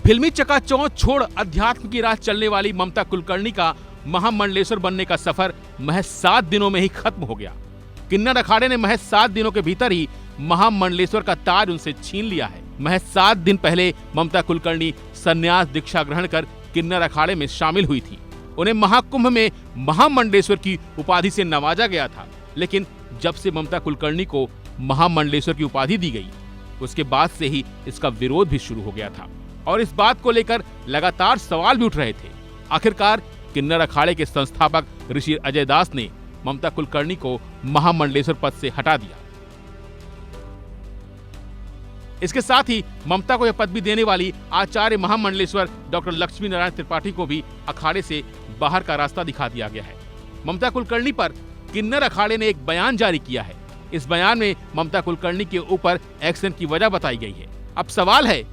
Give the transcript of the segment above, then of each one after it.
फिल्मी चकाचौंध छोड़ अध्यात्म की राह चलने वाली ममता कुलकर्णी का महामंडलेश्वर बनने का सफर महज 7 दिनों में ही खत्म हो गया। किन्नर अखाड़े ने महज 7 दिनों के भीतर ही महामंडलेश्वर का ताज उनसे छीन लिया है। महज 7 दिन पहले ममता कुलकर्णी संन्यास दीक्षा ग्रहण कर किन्नर अखाड़े में शामिल हुई थी। उन्हें महाकुंभ में महामंडलेश्वर की उपाधि से नवाजा गया था, लेकिन जब से ममता कुलकर्णी को महामंडलेश्वर की उपाधि दी गई, उसके बाद से ही इसका विरोध भी शुरू हो गया था और इस बात को लेकर लगातार सवाल भी उठ रहे थे। आखिरकार किन्नर अखाड़े के संस्थापक ऋषि अजय दास ने ममता कुलकर्णी को महामंडलेश्वर पद से हटा दिया। इसके साथ ही ममता को यह पद भी देने वाली आचार्य महामंडलेश्वर डॉक्टर लक्ष्मी नारायण त्रिपाठी को भी अखाड़े से बाहर का रास्ता दिखा दिया गया है। ममता कुलकर्णी पर किन्नर अखाड़े ने एक बयान जारी किया है। इस बयान में ममता कुलकर्णी के ऊपर एक्शन की वजह बताई गई है। अब सवाल है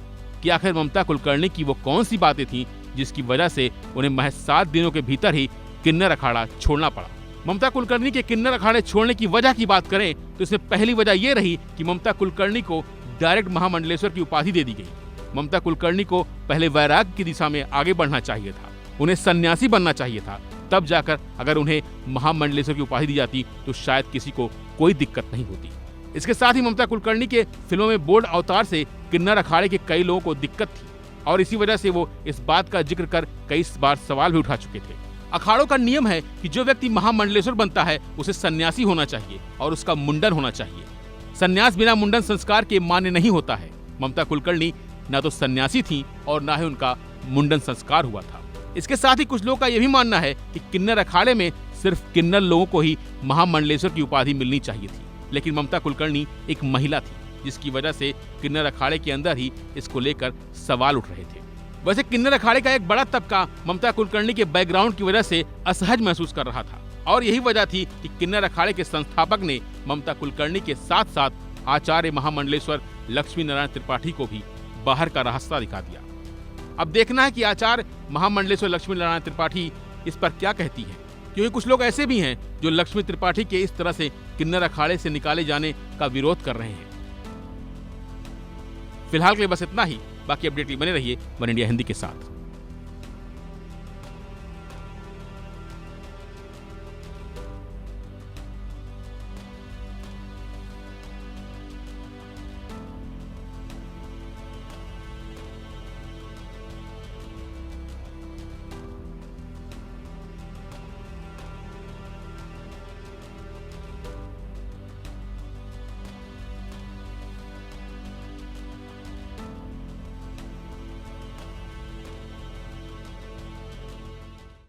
कि आखिर ममता कुलकर्णी की वो कौन सी बातें थी जिसकी वजह से उन्हें महज 7 दिनों के भीतर ही किन्नर अखाड़ा छोड़ना पड़ा। ममता कुलकर्णी के किन्नर अखाड़े छोड़ने की वजह की बात करें तो इसमें पहली वजह यह रही कि ममता कुलकर्णी को डायरेक्ट महामंडलेश्वर की उपाधि दे दी गई। ममता कुलकर्णी को पहले वैराग्य की दिशा में आगे बढ़ना चाहिए था, उन्हें सन्यासी बनना चाहिए था, तब जाकर अगर उन्हें महामंडलेश्वर की उपाधि दी जाती तो शायद किसी को कोई दिक्कत नहीं होती। इसके साथ ही ममता कुलकर्णी के फिल्मों में बोल्ड अवतार से किन्नर अखाड़े के कई लोगों को दिक्कत थी और इसी वजह से वो इस बात का जिक्र कर कई बार सवाल भी उठा चुके थे। अखाड़ों का नियम है कि जो व्यक्ति महामंडलेश्वर बनता है उसे सन्यासी होना चाहिए और उसका मुंडन होना चाहिए। सन्यास बिना मुंडन संस्कार के मान्य नहीं होता है। ममता कुलकर्णी न तो सन्यासी थी और न ही उनका मुंडन संस्कार हुआ था। इसके साथ ही कुछ लोगों का यह भी मानना है कि किन्नर अखाड़े में सिर्फ किन्नर लोगों को ही महामंडलेश्वर की उपाधि मिलनी चाहिए थी, लेकिन ममता कुलकर्णी एक महिला थी, जिसकी वजह से किन्नर अखाड़े के अंदर ही इसको लेकर सवाल उठ रहे थे। वैसे किन्नर अखाड़े का एक बड़ा तबका ममता कुलकर्णी के बैकग्राउंड की वजह से असहज महसूस कर रहा था और यही वजह थी कि किन्नर अखाड़े के संस्थापक ने ममता कुलकर्णी के साथ साथ आचार्य महामंडलेश्वर लक्ष्मी नारायण त्रिपाठी को भी बाहर का रास्ता दिखा दिया। अब देखना है कि आचार्य महामंडलेश्वर लक्ष्मी नारायण त्रिपाठी इस पर क्या कहती है, क्योंकि कुछ लोग ऐसे भी हैं जो लक्ष्मी त्रिपाठी के इस तरह से किन्नर अखाड़े से निकाले जाने का विरोध कर रहे हैं। फिलहाल के लिए बस इतना ही। बाकी अपडेट बने रहिए वन इंडिया हिंदी के साथ।